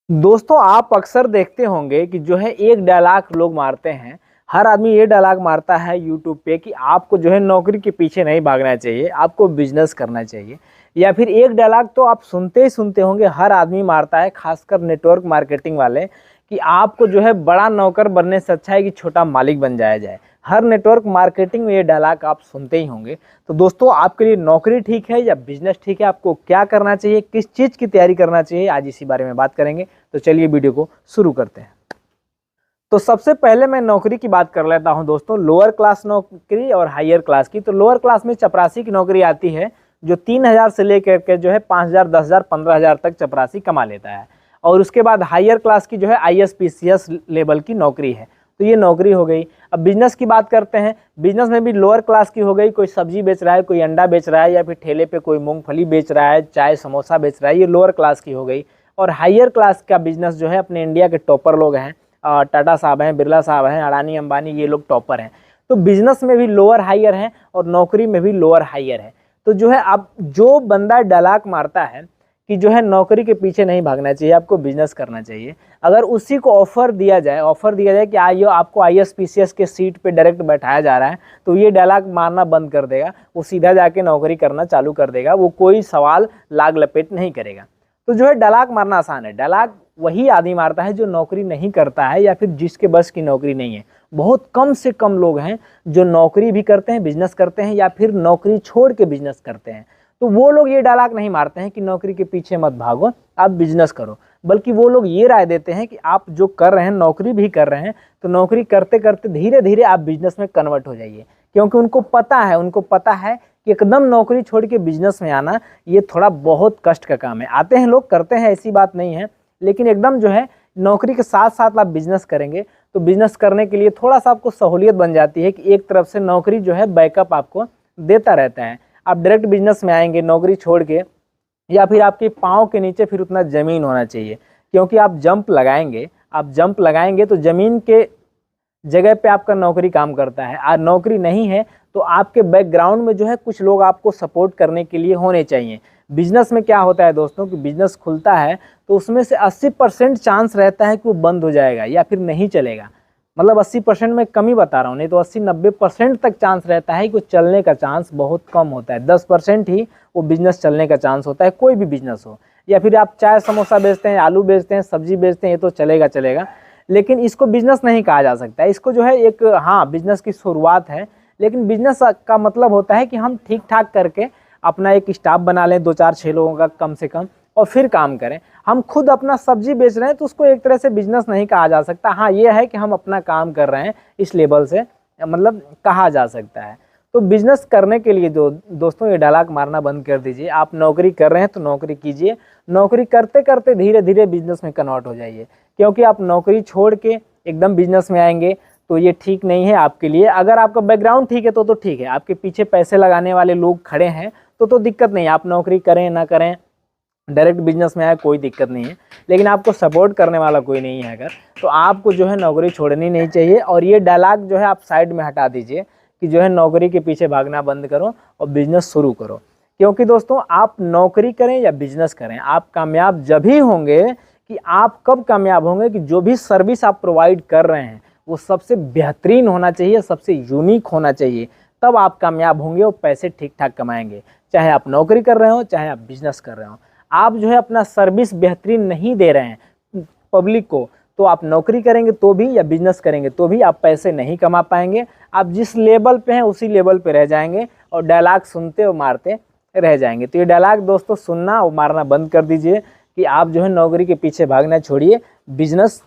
दोस्तों आप अक्सर देखते होंगे कि जो है एक डायलॉग लोग मारते हैं। हर आदमी ये डायलॉग मारता है यूट्यूब पे कि आपको जो है नौकरी के पीछे नहीं भागना चाहिए, आपको बिजनेस करना चाहिए। या फिर एक डायलॉग तो आप सुनते ही सुनते होंगे, हर आदमी मारता है, खासकर नेटवर्क मार्केटिंग वाले, कि आपको जो है बड़ा नौकर बनने से अच्छा है कि छोटा मालिक बन जाया जाए। हर नेटवर्क मार्केटिंग में ये डायलॉग आप सुनते ही होंगे। तो दोस्तों आपके लिए नौकरी ठीक है या बिजनेस ठीक है, आपको क्या करना चाहिए, किस चीज़ की तैयारी करना चाहिए, आज इसी बारे में बात करेंगे। तो चलिए वीडियो को शुरू करते हैं। तो सबसे पहले मैं नौकरी की बात कर लेता हूं दोस्तों, लोअर क्लास नौकरी और हायर क्लास की। तो लोअर क्लास में चपरासी की नौकरी आती है, जो 3,000 से लेकर के जो है 5,000, 10,000, 15,000 तक चपरासी कमा लेता है। और उसके बाद हायर क्लास की जो है ISPCS लेवल की नौकरी है। तो ये नौकरी हो गई। अब बिजनेस की बात करते हैं। बिजनेस में भी लोअर क्लास की हो गई, कोई सब्जी बेच रहा है, कोई अंडा बेच रहा है, या फिर ठेले पे कोई मूंगफली बेच रहा है, चाय समोसा बेच रहा है, ये लोअर क्लास की हो गई। और हायर क्लास का बिजनेस जो है अपने इंडिया के टॉपर लोग हैं, टाटा साहब हैं, बिरला साहब हैं, अडानी अंबानी, ये लोग टॉपर हैं। तो बिजनेस में भी लोअर हायर है और नौकरी में भी लोअर हायर है। तो जो है अब जो बंदा डायलॉग मारता है कि जो है नौकरी के पीछे नहीं भागना चाहिए, आपको बिजनेस करना चाहिए, अगर उसी को ऑफर दिया जाए कि आइयो आपको ISPCS के सीट पे डायरेक्ट बैठाया जा रहा है, तो ये डायलॉग मारना बंद कर देगा। वो सीधा जाके नौकरी करना चालू कर देगा, वो कोई सवाल लाग लपेट नहीं करेगा। तो जो है डायलॉग मारना आसान है। डायलॉग वही आदमी मारता है जो नौकरी नहीं करता है या फिर जिसके बस की नौकरी नहीं है। बहुत कम से कम लोग हैं जो नौकरी भी करते हैं, बिजनेस करते हैं, या फिर नौकरी छोड़ के बिजनेस करते हैं। तो वो लोग ये डायलॉग नहीं मारते हैं कि नौकरी के पीछे मत भागो, आप बिजनेस करो। बल्कि वो लोग ये राय देते हैं कि आप जो कर रहे हैं, नौकरी भी कर रहे हैं, तो नौकरी करते करते धीरे धीरे आप बिजनेस में कन्वर्ट हो जाइए। क्योंकि उनको पता है कि एकदम नौकरी छोड़ के बिजनेस में आना ये थोड़ा बहुत कष्ट का काम है। आते हैं लोग, करते हैं, ऐसी बात नहीं है, लेकिन एकदम जो है नौकरी के साथ साथ आप बिजनेस करेंगे तो बिजनेस करने के लिए थोड़ा सा आपको सहूलियत बन जाती है कि एक तरफ से नौकरी जो है बैकअप आपको देता रहता है। आप डायरेक्ट बिजनेस में आएंगे नौकरी छोड़ के, या फिर आपके पाँव के नीचे फिर उतना ज़मीन होना चाहिए, क्योंकि आप जंप लगाएंगे तो ज़मीन के जगह पे आपका नौकरी काम करता है। और नौकरी नहीं है तो आपके बैकग्राउंड में जो है कुछ लोग आपको सपोर्ट करने के लिए होने चाहिए। बिजनेस में क्या होता है दोस्तों कि बिजनेस खुलता है तो उसमें से 80% चांस रहता है कि वो बंद हो जाएगा या फिर नहीं चलेगा। मतलब 80% में कम ही बता रहा हूँ, नहीं तो 80-90% तक चांस रहता है कि वो चलने का चांस बहुत कम होता है। 10% ही वो बिजनेस चलने का चांस होता है, कोई भी बिजनेस हो। या फिर आप चाय समोसा बेचते हैं, आलू बेचते हैं, सब्जी बेचते हैं, ये तो चलेगा, लेकिन इसको बिजनेस नहीं कहा जा सकता। इसको जो है एक, हाँ, बिजनेस की शुरुआत है, लेकिन बिजनेस का मतलब होता है कि हम ठीक ठाक करके अपना एक स्टाफ बना लें, 2-4-6 लोगों का कम से कम, और फिर काम करें। हम खुद अपना सब्जी बेच रहे हैं तो उसको एक तरह से बिजनेस नहीं कहा जा सकता। हाँ, ये है कि हम अपना काम कर रहे हैं, इस लेवल से मतलब कहा जा सकता है। तो बिजनेस करने के लिए दोस्तों ये डायलॉग मारना बंद कर दीजिए। आप नौकरी कर रहे हैं तो नौकरी कीजिए, नौकरी करते करते धीरे धीरे बिजनेस में कन्वर्ट हो जाइए। क्योंकि आप नौकरी छोड़ के एकदम बिजनेस में आएंगे तो ये ठीक नहीं है आपके लिए। अगर आपका बैकग्राउंड ठीक है तो ठीक है, आपके पीछे पैसे लगाने वाले लोग खड़े हैं तो दिक्कत नहीं है। आप नौकरी करें ना करें, डायरेक्ट बिजनेस में आए, कोई दिक्कत नहीं है। लेकिन आपको सपोर्ट करने वाला कोई नहीं है अगर, तो आपको जो है नौकरी छोड़नी नहीं चाहिए। और ये डायलॉग जो है आप साइड में हटा दीजिए कि जो है नौकरी के पीछे भागना बंद करो और बिजनेस शुरू करो। क्योंकि दोस्तों आप नौकरी करें या बिजनेस करें, आप कामयाब जब ही होंगे कि आप कब कामयाब होंगे कि जो भी सर्विस आप प्रोवाइड कर रहे हैं वो सबसे बेहतरीन होना चाहिए, सबसे यूनिक होना चाहिए। तब आप कामयाब होंगे और पैसे ठीक ठाक कमाएंगे। चाहे आप नौकरी कर रहे हो, चाहे आप बिजनेस कर रहे हो, आप जो है अपना सर्विस बेहतरीन नहीं दे रहे हैं पब्लिक को, तो आप नौकरी करेंगे तो भी या बिजनेस करेंगे तो भी आप पैसे नहीं कमा पाएंगे। आप जिस लेवल पे हैं उसी लेवल पे रह जाएंगे और डायलॉग सुनते और मारते रह जाएंगे। तो ये डायलॉग दोस्तों सुनना और मारना बंद कर दीजिए कि आप जो है नौकरी के पीछे भागना छोड़िए, बिजनेस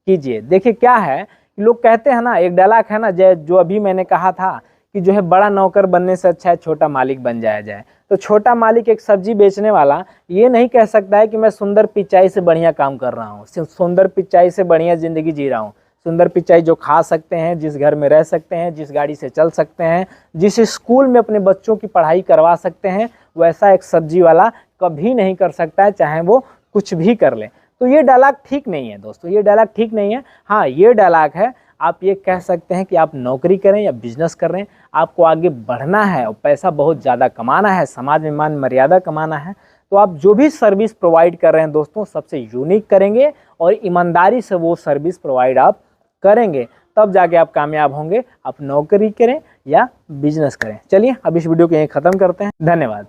कीजिए। देखिए क्या है, लोग कहते हैं ना, एक डायलॉग है ना, जो अभी मैंने कहा था कि जो है बड़ा नौकर बनने से अच्छा है छोटा मालिक बन जाया जाए। तो छोटा मालिक एक सब्जी बेचने वाला ये नहीं कह सकता है कि मैं सुंदर पिचाई से बढ़िया काम कर रहा हूँ, सुंदर पिचाई से बढ़िया ज़िंदगी जी रहा हूँ। सुंदर पिचाई जो खा सकते हैं, जिस घर में रह सकते हैं, जिस गाड़ी से चल सकते हैं, जिस स्कूल में अपने बच्चों की पढ़ाई करवा सकते हैं, वैसा एक सब्जी वाला कभी नहीं कर सकता है, चाहे वो कुछ भी कर ले। तो ये डायलॉग ठीक नहीं है दोस्तों, ये डायलॉग ठीक नहीं है। हाँ, ये डायलॉग है, आप ये कह सकते हैं कि आप नौकरी करें या बिजनेस कर रहे हैं, आपको आगे बढ़ना है और पैसा बहुत ज़्यादा कमाना है, समाज में मान मर्यादा कमाना है, तो आप जो भी सर्विस प्रोवाइड कर रहे हैं दोस्तों, सबसे यूनिक करेंगे और ईमानदारी से वो सर्विस प्रोवाइड आप करेंगे, तब जाके आप कामयाब होंगे। आप नौकरी करें या बिजनेस करें। चलिए अब इस वीडियो को यहीं ख़त्म करते हैं। धन्यवाद।